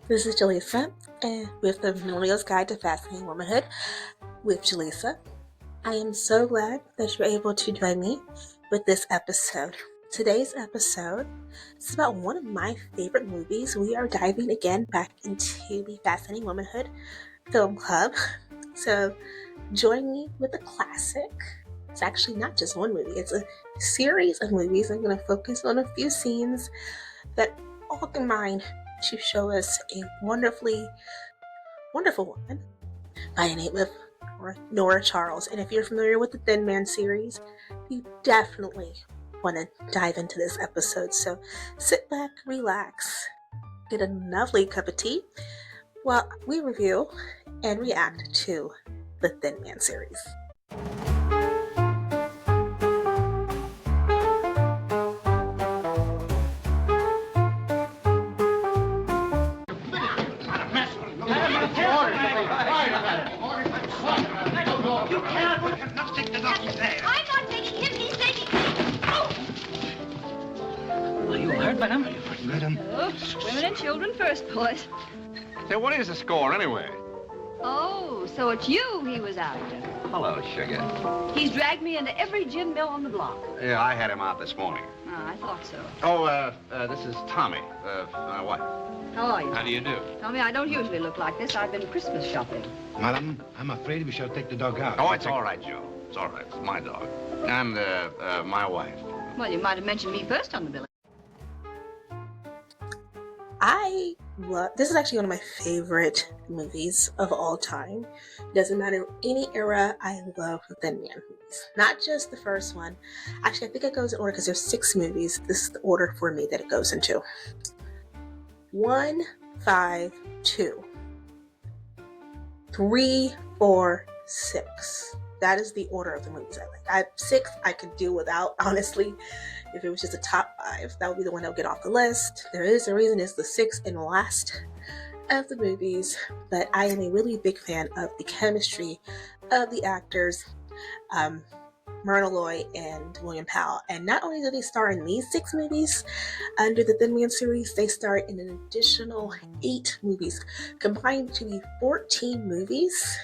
This is Jaleesa, and with the Millennial's Guide to Fascinating Womanhood with Jaleesa. I am so glad that you're able to join me with this episode. Today's episode is about one of my favorite movies. We are diving again back into the Fascinating Womanhood film club. So join me with a classic. It's actually not just one movie, it's a series of movies. I'm going to focus on a few scenes that all combine to show us a wonderful woman by the name of Nora Charles. And if you're familiar with the Thin Man series, you definitely want to dive into this episode. So sit back, relax, get a lovely cup of tea while we review and react to the Thin Man series. You cannot take the doctor there. I'm not taking him, he's taking me. Are you hurt, madam? Madam. Oh, women and children first, boys. Say, what is the score, anyway? Oh, so it's you he was after. Hello, sugar. He's dragged me into every gin mill on the block. Yeah, I had him out this morning. Oh, I thought so. Oh, this is Tommy, my wife. How are you? How do you do? Tommy, I don't usually look like this. I've been Christmas shopping. Madam, I'm afraid we shall take the dog out. Oh, it's all right, Joe. It's all right. It's my dog. And, my wife. Well, you might have mentioned me first on the bill. This is actually one of my favorite movies of all time. Doesn't matter any era, I love the Thin Man movies. Not just the first one. Actually, I think it goes in order because there's 6 movies. This is the order for me that it goes into. 1, 5, 2, 3, 4, 6. That is the order of the movies I like. 6 I could do without, honestly. If it was just a top 5, that would be the one that would get off the list. There is a reason it's the 6th and last of the movies, but I am a really big fan of the chemistry of the actors, Myrna and William Powell. And not only do they star in these 6 movies under the Thin Man series, they star in an additional 8 movies, combined to be 14 movies.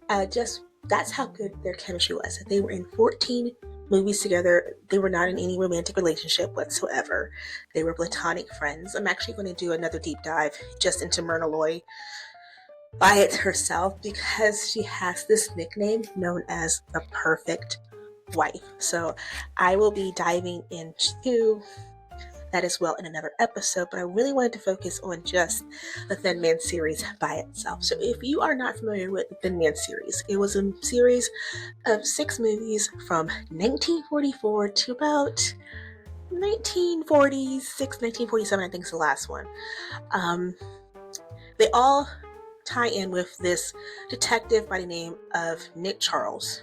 That's how good their chemistry was. They were in 14 movies together. They were not in any romantic relationship whatsoever. They were platonic friends. I'm actually going to do another deep dive just into Myrna by it herself, because she has this nickname known as the perfect wife. So I will be diving into that as well in another episode, but I really wanted to focus on just the Thin Man series by itself. So if you are not familiar with the Thin Man series, it was a series of 6 movies from 1944 to about 1946, 1947, I think is the last one. They all tie in with this detective by the name of Nick Charles.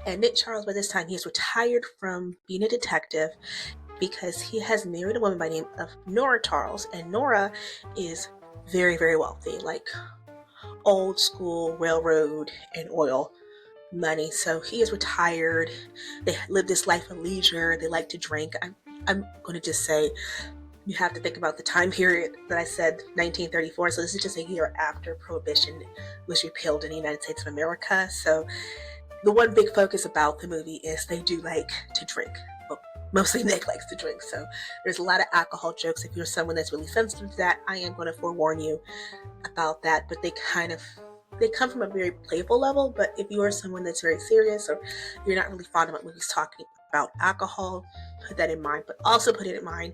And Nick Charles, by this time, he is retired from being a detective because he has married a woman by the name of Nora Charles, and Nora is very, very wealthy, like old school railroad and oil money. So he is retired. They live this life of leisure. They like to drink. I'm going to just say, you have to think about the time period that I said, 1934. So this is just a year after Prohibition was repealed in the United States of America. So the one big focus about the movie is they do like to drink. Mostly Nick likes to drink, so there's a lot of alcohol jokes. If you're someone that's really sensitive to that, I am going to forewarn you about that. But they come from a very playful level. But if you are someone that's very serious, or you're not really fond of what movies talking about alcohol, put that in mind. But also put it in mind,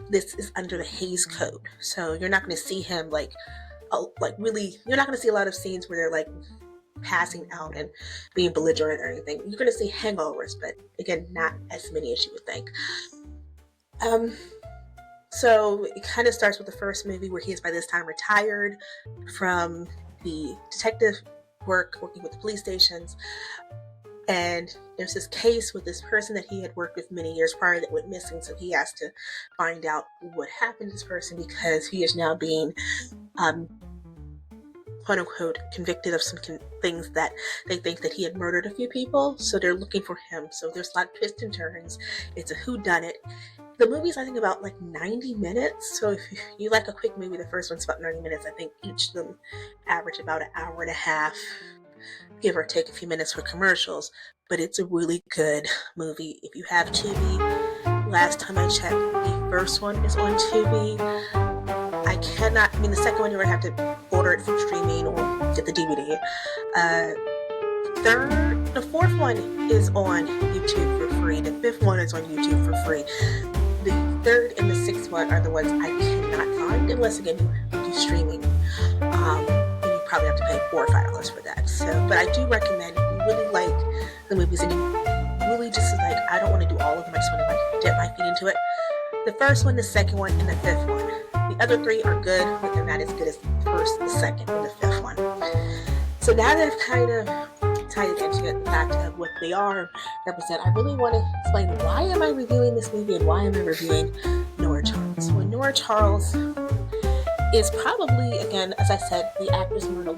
this is under the Hays Code, so you're not going to see him you're not going to see a lot of scenes where they're like passing out and being belligerent or anything. You're going to see hangovers, but again, not as many as you would think. So it kind of starts with the first movie where he is by this time retired from the detective working with the police stations, and there's this case with this person that he had worked with many years prior that went missing. So he has to find out what happened to this person, because he is now being quote unquote convicted of some things that they think that he had murdered a few people, so they're looking for him. So there's a lot of twists and turns. It's a whodunit. The movie's, I think, about like 90 minutes. So if you like a quick movie, the first one's about 90 minutes. I think each of them average about an hour and a half, give or take a few minutes for commercials. But it's a really good movie. If you have Tubi, last time I checked, the first one is on Tubi. The second one you're going to have to order it from streaming or get the DVD. The fourth one is on YouTube for free. The fifth one is on YouTube for free. The third and the sixth one are the ones I cannot find unless, again, you do streaming. And you probably have to pay $4 or $5 for that. But I do recommend, if you really like the movies and you really just like, I don't want to do all of them, I just want to dip my feet into it. The first one, the second one, and the fifth one. The other three are good, but they're not as good as the first, the second, and the fifth one. So now that I've kind of tied into it, the fact of what they are represent, I really want to explain why am I reviewing this movie and why am I reviewing Nora Charles. Well, Nora Charles is probably, again, as I said, the actress Myrna.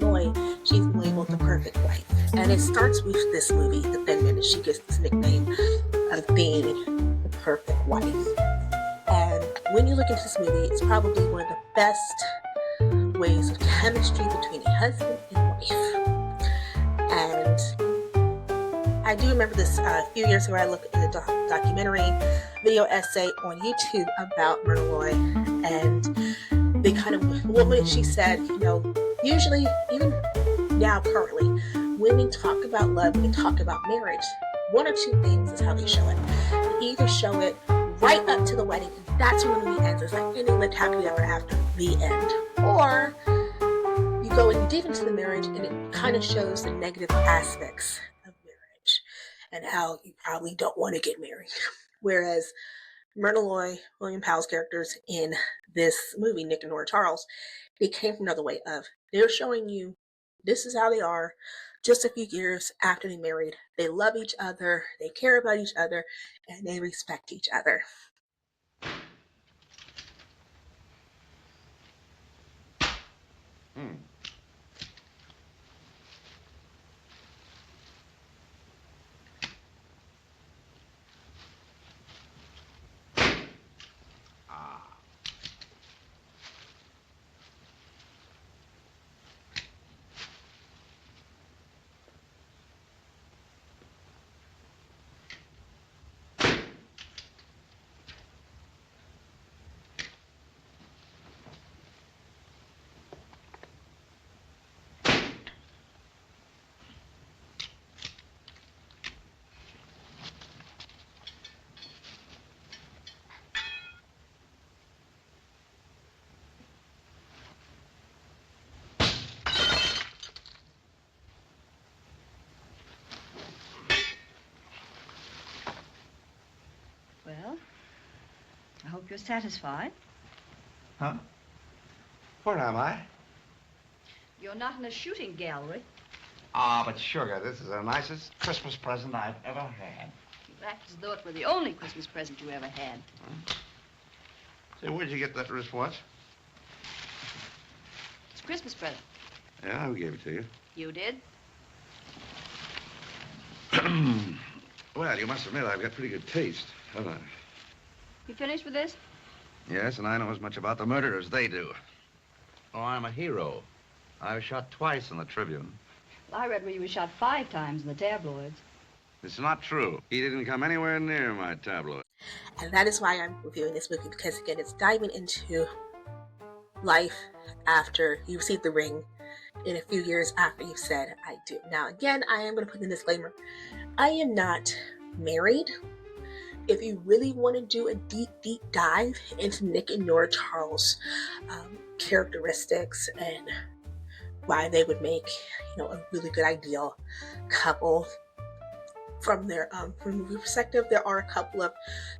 She's labeled the perfect wife. And it starts with this movie, The Thin Minute. She gets this nickname of being the perfect wife. And when you look into this movie, it's probably one of the best ways of chemistry between a husband and wife. And I do remember this a few years ago. I looked at a documentary video essay on YouTube about Myrna, and they kind of, what she said, usually, even now currently, when they talk about love, when they talk about marriage, one or two things is how they show it. They either show it right up to the wedding, and that's when the movie ends. It's like, and they lived happily ever after, the end. Or you go in deep into the marriage, and it kind of shows the negative aspects of marriage and how you probably don't want to get married. Whereas Myrna, William Powell's characters in this movie, Nick and Nora Charles, they came from another way of, they're showing you this is how they are just a few years after they married. They love each other, they care about each other, and they respect each other. Well, I hope you're satisfied. Huh? Where am I? You're not in a shooting gallery. But sugar, this is the nicest Christmas present I've ever had. You act as though it were the only Christmas present you ever had. Say, where'd you get that wristwatch? It's a Christmas present. Yeah, who gave it to you? You did? Well, you must admit I've got pretty good taste, haven't I? You finished with this? Yes, and I know as much about the murder as they do. Oh, I'm a hero. I was shot twice in the Tribune. Well, I read where you were shot 5 times in the tabloids. It's not true. He didn't come anywhere near my tabloid. And that is why I'm reviewing this movie, because, again, it's diving into life after you receive the ring in a few years after you've said, I do. Now, again, I am going to put in a disclaimer. I am not married. If you really want to do a deep, deep dive into Nick and Nora Charles' characteristics and why they would make, a really good ideal couple from their from movie perspective, there are a couple of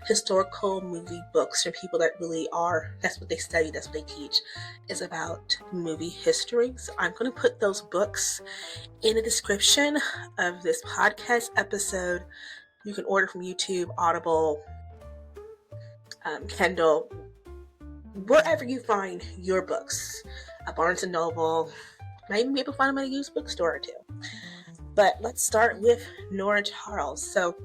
historical movie books from people that really are, that's what they study, that's what they teach, is about movie history. So I'm going to put those books in the description of this podcast episode. You can order from YouTube, Audible, Kindle, wherever you find your books. Barnes & Noble. Might even be able to find them at a used bookstore or two. But let's start with Nora Charles. So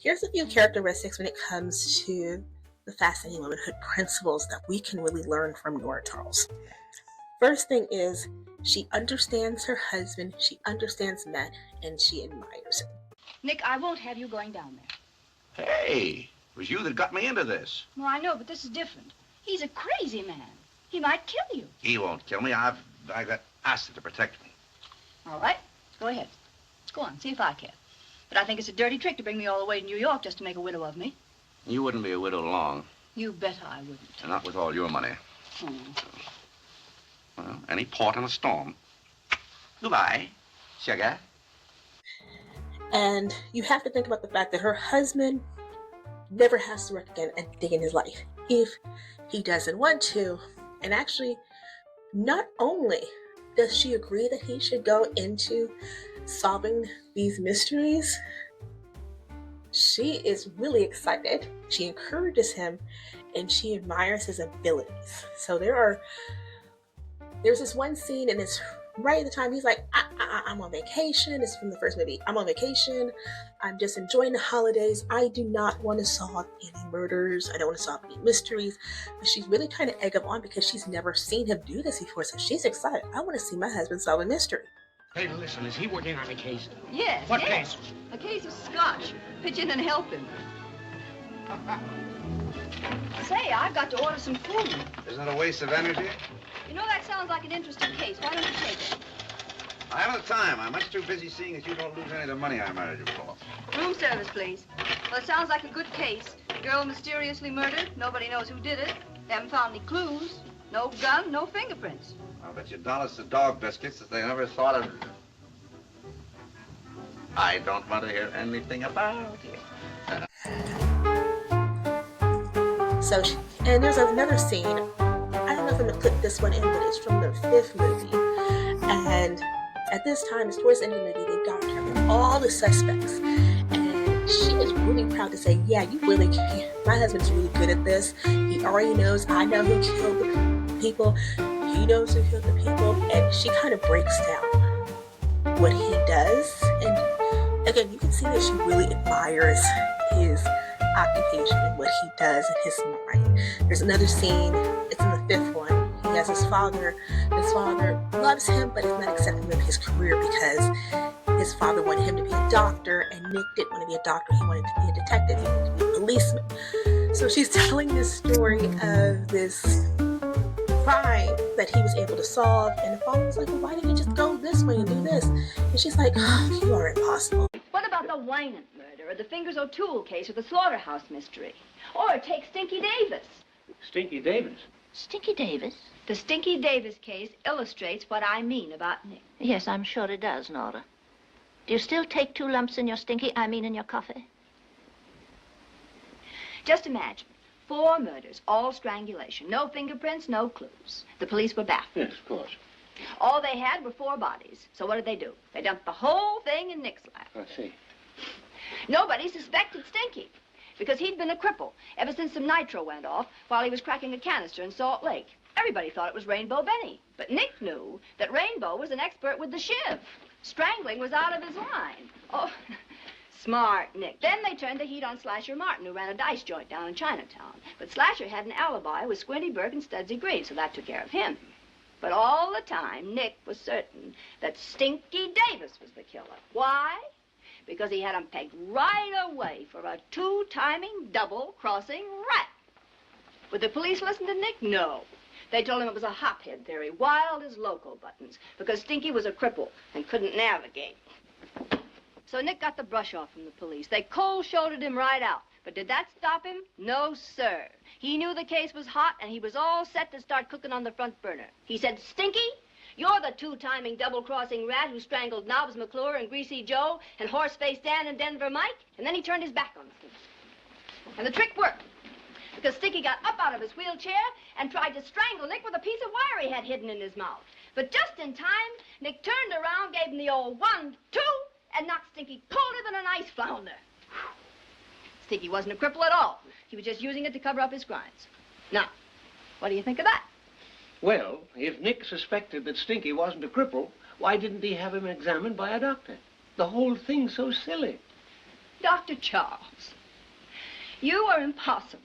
here's a few characteristics when it comes to the Fascinating Womanhood principles that we can really learn from Nora Charles. First thing is, she understands her husband, she understands men, and she admires him. Nick, I won't have you going down there. Hey, it was you that got me into this. Well, I know, but this is different. He's a crazy man. He might kill you. He won't kill me. I got acid to protect me. All right, go ahead. Go on, see if I can. But I think it's a dirty trick to bring me all the way to New York just to make a widow of me. You wouldn't be a widow long. You bet I wouldn't. And not with all your money. Well, any port in a storm. Goodbye, sugar. And you have to think about the fact that her husband never has to work again a day in his life if he doesn't want to. And actually, not only does she agree that he should go into solving these mysteries, she is really excited. She encourages him and she admires his abilities. So there's this one scene, and it's right at the time he's like, I'm on vacation. It's from the first movie. I'm on vacation. I'm just enjoying the holidays. I do not want to solve any murders. I don't want to solve any mysteries. But she's really trying to egg him on because she's never seen him do this before. So she's excited. I want to see my husband solve a mystery. Hey, listen, is he working on a case? Yes. What yes. case? A case of scotch. Pitch in and help him. Say, I've got to order some food. Isn't it a waste of energy? You know, that sounds like an interesting case. Why don't you take it? I haven't the time. I'm much too busy seeing that you don't lose any of the money I married you for. Room service, please. Well, it sounds like a good case. Girl mysteriously murdered. Nobody knows who did it. They haven't found any clues. No gun, no fingerprints. I'll bet you dollars to dog biscuits that they never thought of. I don't want to hear anything about it. So, and there's another scene. I don't know if I'm gonna clip this one in, but it's from the 5th movie. And at this time, it's towards the end of the movie, they've got her with all the suspects. And she is really proud to say, yeah, you really can. My husband's really good at this. He already knows. I know who killed the people. He knows who killed the people. And she kind of breaks down what he does. And again, you can see that she really admires his occupation and what he does in his mind. There's another scene, it's in the 5th one. He has his father. His father loves him, but is not accepting of his career because his father wanted him to be a doctor, and Nick didn't want to be a doctor. He wanted to be a detective. He wanted to be a policeman. So she's telling this story of this crime that he was able to solve, and the father was like, well, why didn't you just go this way and do this? And she's like, oh, you are impossible. What about the Wynant murder, or the Fingers O'Toole case, or the slaughterhouse mystery? Or take Stinky Davis. Stinky Davis? Stinky Davis? The Stinky Davis case illustrates what I mean about Nick. Yes, I'm sure it does, Nora. Do you still take 2 lumps in your in your coffee? Just imagine, 4 murders, all strangulation. No fingerprints, no clues. The police were baffled. Yes, of course. All they had were 4 bodies. So what did they do? They dumped the whole thing in Nick's lap. I see. Nobody suspected Stinky because he'd been a cripple ever since some nitro went off while he was cracking a canister in Salt Lake. Everybody thought it was Rainbow Benny, but Nick knew that Rainbow was an expert with the shiv. Strangling was out of his line. Oh, smart Nick. Then they turned the heat on Slasher Martin, who ran a dice joint down in Chinatown. But Slasher had an alibi with Squinty Burke and Studsy Green, so that took care of him. But all the time, Nick was certain that Stinky Davis was the killer. Why? Because he had him pegged right away for a 2-timing, double-crossing rat. Would the police listen to Nick? No. They told him it was a hophead theory, wild as loco buttons, because Stinky was a cripple and couldn't navigate. So Nick got the brush off from the police. They cold-shouldered him right out. But did that stop him? No, sir. He knew the case was hot, and he was all set to start cooking on the front burner. He said, Stinky, you're the 2-timing, double-crossing rat who strangled Nobbs McClure and Greasy Joe and Horseface Dan and Denver Mike. And then he turned his back on Stinky. And the trick worked, because Stinky got up out of his wheelchair and tried to strangle Nick with a piece of wire he had hidden in his mouth. But just in time, Nick turned around, gave him the old 1, 2, and knocked Stinky colder than an ice flounder. Stinky wasn't a cripple at all. He was just using it to cover up his crimes. Now, what do you think of that? Well, if Nick suspected that Stinky wasn't a cripple, why didn't he have him examined by a doctor? The whole thing's so silly. Dr. Charles, you are impossible.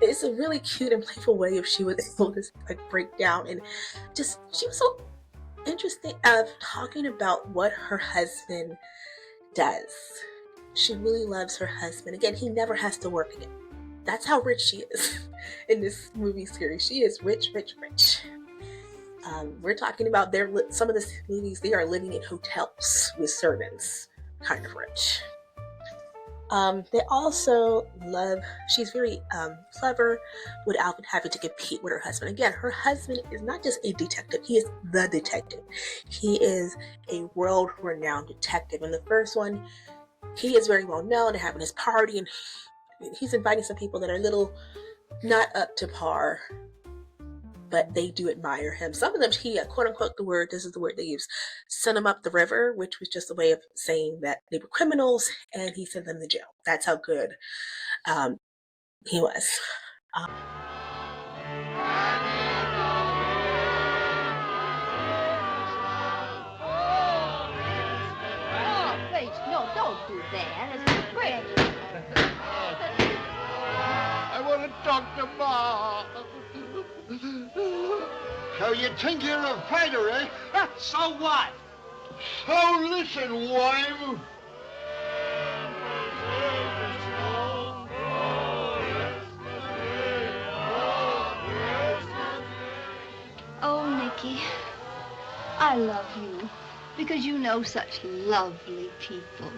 It's a really cute and playful way if she was able to like break down and just she was so interesting of talking about what her husband does. She really loves her husband. Again, he never has to work again. That's how rich she is in this movie series. She is rich, rich, rich. We're talking about some of the movies, they are living in hotels with servants, kind of rich. They also love, she's very clever without having to compete with her husband. Again, her husband is not just a detective, he is the detective. He is a world-renowned detective. In the first one, he is very well known and having his party, and he's inviting some people that are a little not up to par, but they do admire him. Some of them, he, quote unquote, this is the word they use, sent them up the river, which was just a way of saying that they were criminals, and he sent them to jail. That's how good he was. Oh, please, no, don't do that. It's pretty. I want to talk to Ma. So you think you're a fighter, eh? So what? So listen, wife. Oh, Nicky, I love you because you know such lovely people.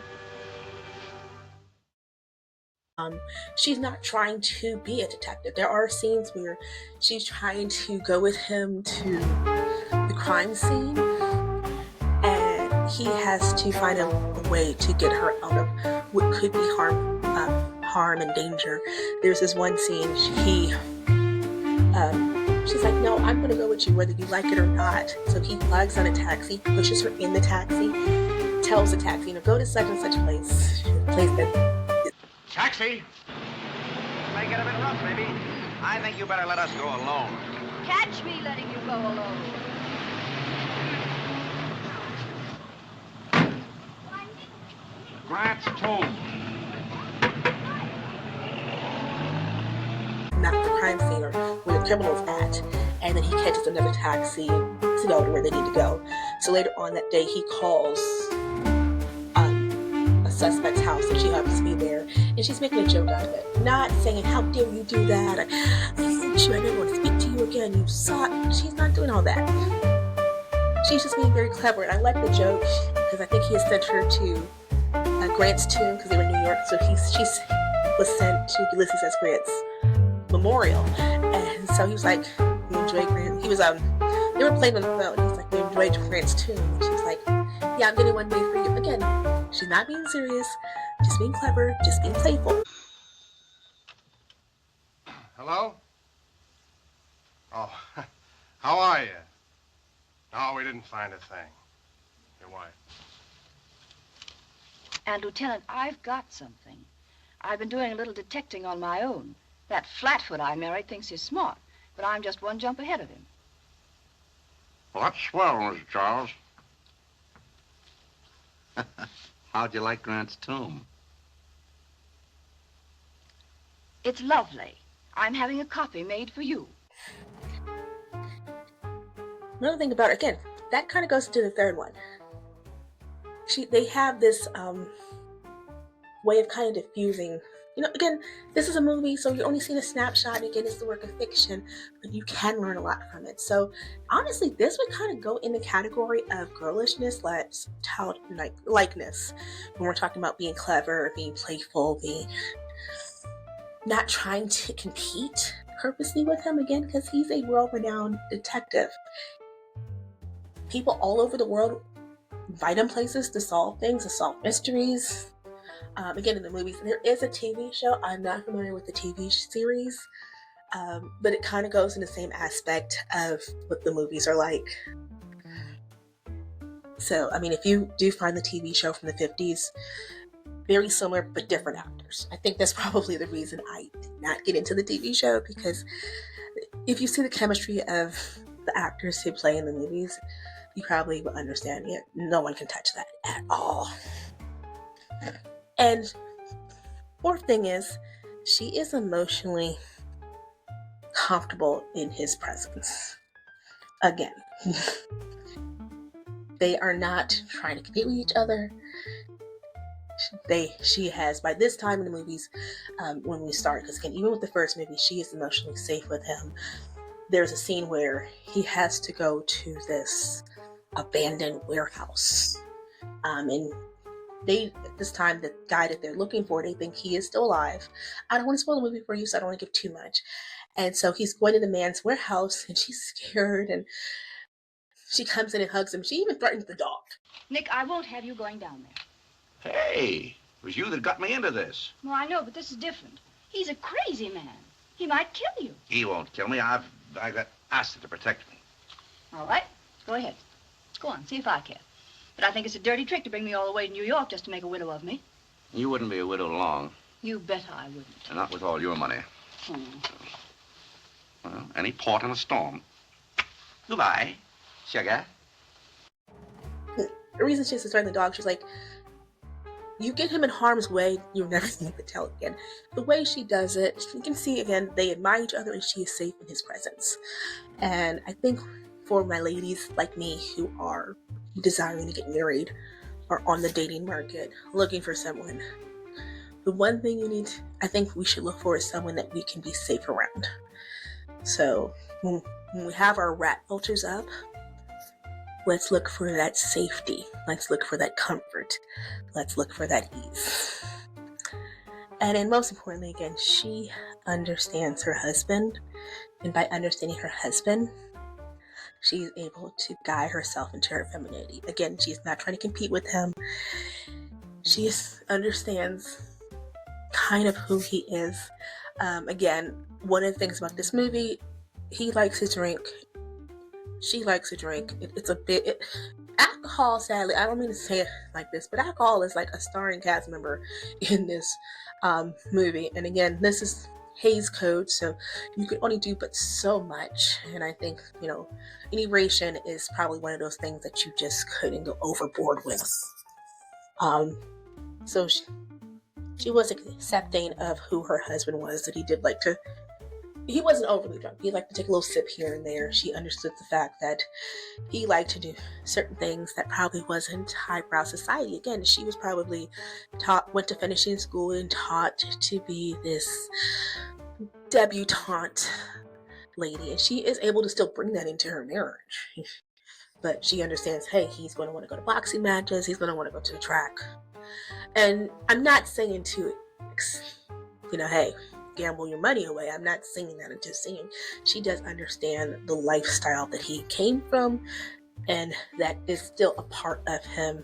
She's not trying to be a detective. There are scenes where she's trying to go with him to the crime scene, and he has to find a way to get her out of what could be harm and danger. There's this one scene, she's like, no, I'm gonna go with you whether you like it or not. So he flags on a taxi, pushes her in the taxi, tells the taxi, go to such and such place that. Taxi! May get a bit rough, maybe. I think you better let us go alone. Catch me letting you go alone. Grant's tomb. Not the crime scene or where the criminal's at, and then he catches another taxi to go to where they need to go. So later on that day, he calls a suspect's house, and she happens to be there, and she's making a joke out of it, not saying, "How dare you do that? I hate you. I never want to speak to you again. You suck." She's not doing all that. She's just being very clever, and I like the joke because I think he has sent her to Grant's tomb because they were in New York, so she was sent to Ulysses S. Grant's memorial, and so he was like, "You enjoy Grant?" He was they were playing on the phone. He's like, "You enjoyed Grant's tomb?" And she's like, "Yeah, I'm getting one made for you." Again, she's not being serious, just being clever, just being playful. Hello? Oh, how are you? No, we didn't find a thing. Your wife. And, Lieutenant, I've got something. I've been doing a little detecting on my own. That flatfoot I married thinks he's smart, but I'm just one jump ahead of him. Well, that's swell, Mr. Charles. How'd you like Grant's tomb? It's lovely. I'm having a copy made for you. Another thing about it, again, that kind of goes to the third one. They have this way of kind of diffusing. Again, this is a movie, so you're only seeing a snapshot, and again, it's the work of fiction, but you can learn a lot from it. So, honestly, this would kind of go in the category of girlishness, lightness, when we're talking about being clever, being playful, being not trying to compete purposely with him, again, because he's a world-renowned detective. People all over the world invite him places to solve things, to solve mysteries. Again, in the movies, there is a TV show. I'm not familiar with the TV series, but it kind of goes in the same aspect of what the movies are like. So, if you do find the TV show from the 50s, very similar but different actors. I think that's probably the reason I did not get into the TV show, because if you see the chemistry of the actors who play in the movies, you probably will understand it. No one can touch that at all. And fourth thing is, she is emotionally comfortable in his presence. Again, they are not trying to compete with each other. She has, by this time in the movies, when we start, because again, even with the first movie, she is emotionally safe with him. There's a scene where he has to go to this abandoned warehouse. And at this time, the guy that they're looking for, they think he is still alive. I don't want to spoil the movie for you, so I don't want to give too much. And so he's going to the man's warehouse, and she's scared, and she comes in and hugs him. She even threatens the dog. Nick, I won't have you going down there. Hey, it was you that got me into this. Well, I know, but this is different. He's a crazy man. He might kill you. He won't kill me. I got Asta to protect me. All right, go ahead. Go on, see if I can. But I think it's a dirty trick to bring me all the way to New York just to make a widow of me. You wouldn't be a widow long. You bet I wouldn't. And not with all your money. Well, any port in a storm. Goodbye, sugar. The reason she has to threaten the dog, she's like, you get him in harm's way, you're never going to tell again. The way she does it, you can see again, they admire each other and she is safe in his presence. And I think for my ladies like me who are desiring to get married or on the dating market, looking for someone, the one thing I think we should look for is someone that we can be safe around. So when we have our rat filters up, let's look for that safety. Let's look for that comfort. Let's look for that ease. And then most importantly, again, she understands her husband. And by understanding her husband, she's able to guide herself into her femininity. Again, she's not trying to compete with him. She understands kind of who he is. Again, one of the things about this movie, he likes to drink. She likes to drink. It's a bit... alcohol, sadly, I don't mean to say it like this, but alcohol is like a starring cast member in this movie. And again, this is Hays Code, so you can only do but so much. And I think, inebriation is probably one of those things that you just couldn't go overboard with. So she was accepting of who her husband was, that he wasn't overly drunk. He liked to take a little sip here and there. She understood the fact that he liked to do certain things that probably wasn't highbrow society. Again, she was probably went to finishing school and taught to be this debutante lady. And she is able to still bring that into her marriage. But she understands, hey, he's going to want to go to boxing matches. He's going to want to go to the track. And I'm not saying to, hey, gamble your money away. I'm not saying that. I'm just saying she does understand the lifestyle that he came from, and that is still a part of him.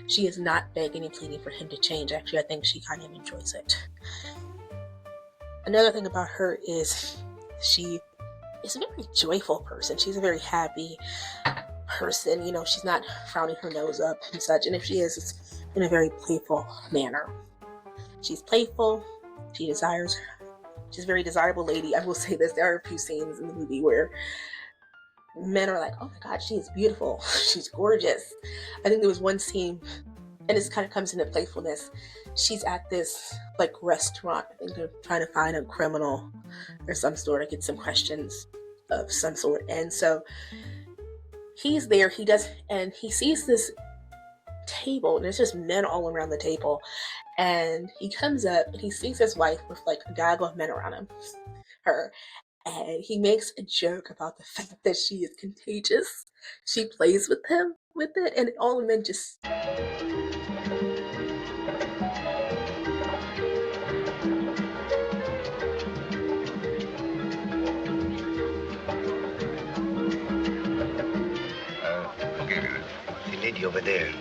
She is not begging and pleading for him to change. Actually, I think she kind of enjoys it. Another thing about her is she is a very joyful person. She's a very happy person. She's not frowning her nose up and such. And if she is, it's in a very playful manner. She's playful. She's a very desirable lady. I will say this, there are a few scenes in the movie where men are like, oh my God, she is beautiful. She's gorgeous. I think there was one scene, and this kind of comes into playfulness. She's at this restaurant. I think they're trying to find a criminal or some sort, or get some questions of some sort. And so he's there, and he sees this table, and there's just men all around the table. And he comes up and he sees his wife with a gaggle of men around her. And he makes a joke about the fact that she is contagious. She plays with him with it, and all the men just... Okay, the lady over there.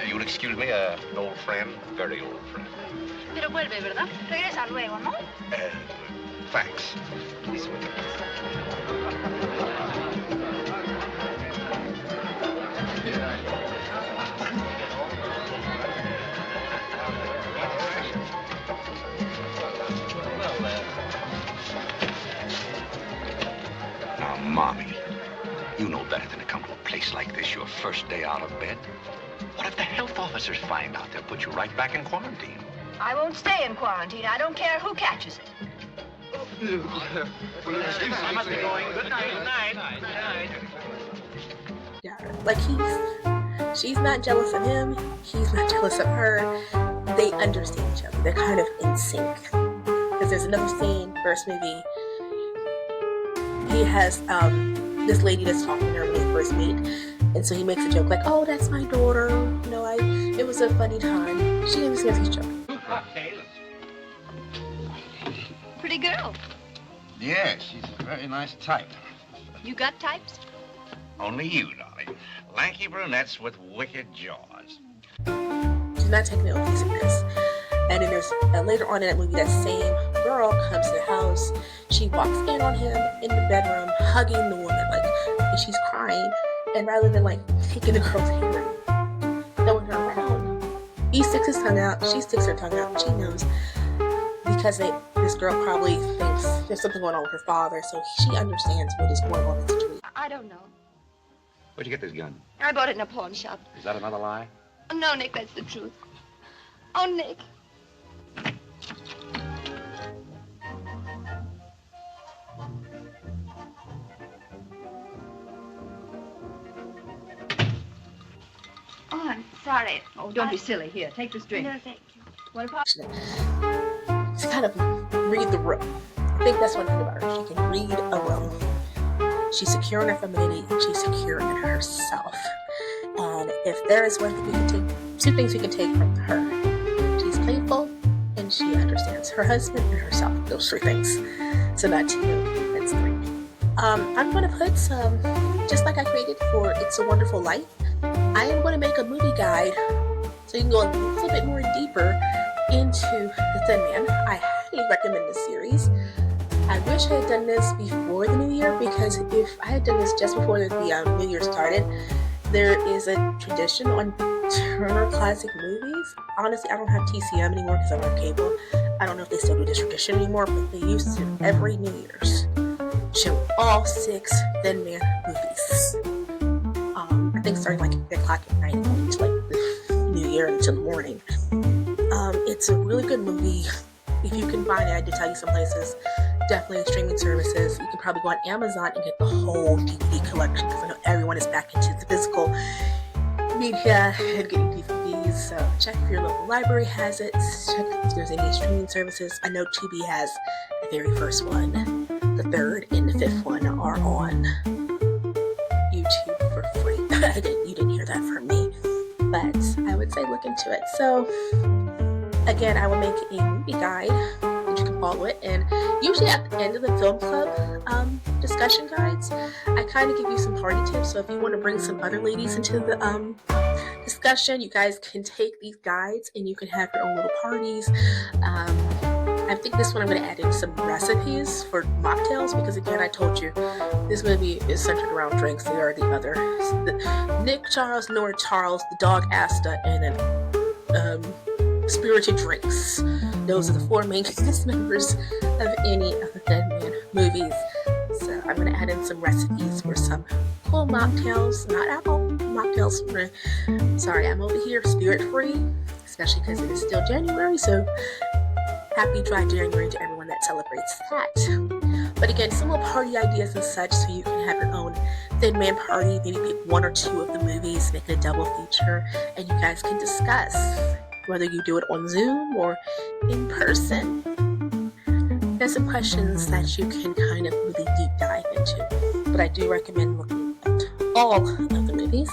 You'll excuse me, an old friend, very old friend. Pero vuelve, ¿verdad? Regresa luego, ¿no? Thanks. Now, Mommy, you know better than to come to a place like this your first day out of bed. What if the health officers find out? They'll put you right back in quarantine. I won't stay in quarantine. I don't care who catches it. I must be going. Good night. Good night. Good night. Yeah, like she's not jealous of him. He's not jealous of her. They understand each other. They're kind of in sync. Because there's another scene, first movie. He has this lady that's talking to her when they first meet, and so he makes a joke like, "Oh, that's my daughter. You know, it was a funny time." She understands his joke. Pretty girl. Yeah, she's a very nice type. You got types? Only you, darling. Lanky brunettes with wicked jaws. Do not take no offense in this. And then there's later on in that movie, that same girl comes to the house. She walks in on him in the bedroom, hugging the woman, like, and she's crying. And rather than like taking the girl's hand and throwing her around, he sticks his tongue out. She sticks her tongue out. She knows because this girl probably thinks there's something going on with her father, so she understands what is going on in the situation. I don't know. Where'd you get this gun? I bought it in a pawn shop. Is that another lie? Oh, no, Nick, that's the truth. Oh, Nick. Oh, I'm sorry. Oh, don't be silly. Here, take this drink. No, thank you. What about... To kind of read the room. I think that's one thing about her. She can read a room. She's secure in her femininity, and she's secure in herself. And if there is one thing we can take, two things we can take from her. She's playful, and she understands her husband and herself. Those three things. So not two, that's three. I'm going to put some, just like I created for It's a Wonderful Life, I am going to make a movie guide so you can go a little bit more deeper into The Thin Man. I highly recommend this series. I wish I had done this before the new year, because if I had done this just before the new year started, there is a tradition on Turner Classic Movies. Honestly, I don't have TCM anymore because I don't have cable. I don't know if they still do this tradition anymore, but they used to every New Year's show all 6 Thin Man movies. I think starting like 8 o'clock at night until like the New Year until the morning. It's a really good movie. If you can find it, I did tell you some places, definitely streaming services. You can probably go on Amazon and get the whole DVD collection, because I know everyone is back into the physical media and getting DVDs. So check if your local library has it. Check if there's any streaming services. I know Tubi has the very first one. The 3rd and the 5th one are on YouTube for free. You didn't hear that from me, but I would say look into it. So again, I will make a movie guide that you can follow it, and usually at the end of the film club discussion guides, I kind of give you some party tips. So if you want to bring some other ladies into the discussion, you guys can take these guides and you can have your own little parties. I think this one I'm going to add in some recipes for mocktails, because again, I told you this movie is centered around drinks. They are the other Nick Charles, Nora Charles, the dog Asta, and then spirited drinks. Those are the 4 main cast members of any of the Thin Man movies. So I'm going to add in some recipes for some cool mocktails, not apple mocktails. Sorry, I'm over here spirit free, especially because it is still January. So happy dry January to everyone that celebrates that. But again, some little party ideas and such, so you can have your own Thin Man party. Maybe pick 1 or 2 of the movies, make it a double feature, and you guys can discuss whether you do it on Zoom or in person. There's some questions that you can kind of really deep dive into, but I do recommend looking at all of the movies.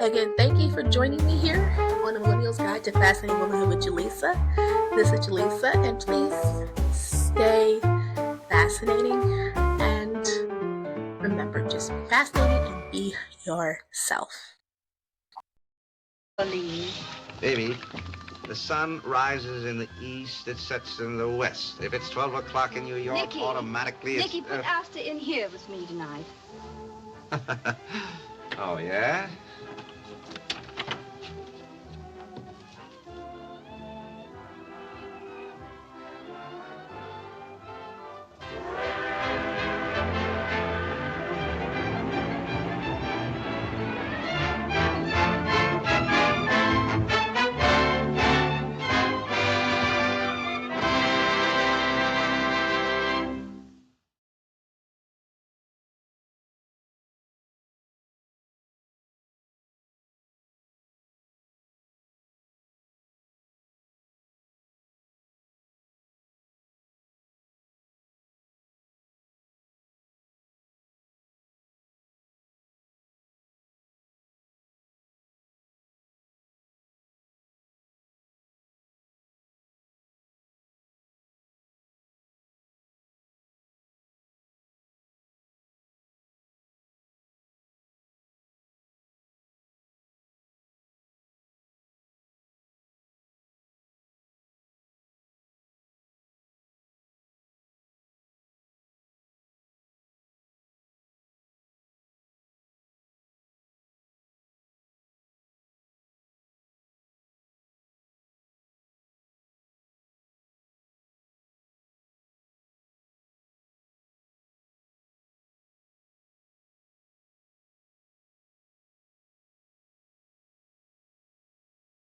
Again, thank you for joining me here on the Millennial's Guide to Fascinating Womanhood with Jaleesa. This is Jaleesa, and please stay fascinating, and remember, just be fascinating and be yourself. Baby, the sun rises in the east, it sets in the west. If it's 12 o'clock in New York, Nicky, automatically it's... Nicky, put Asta in here with me tonight. Oh, yeah?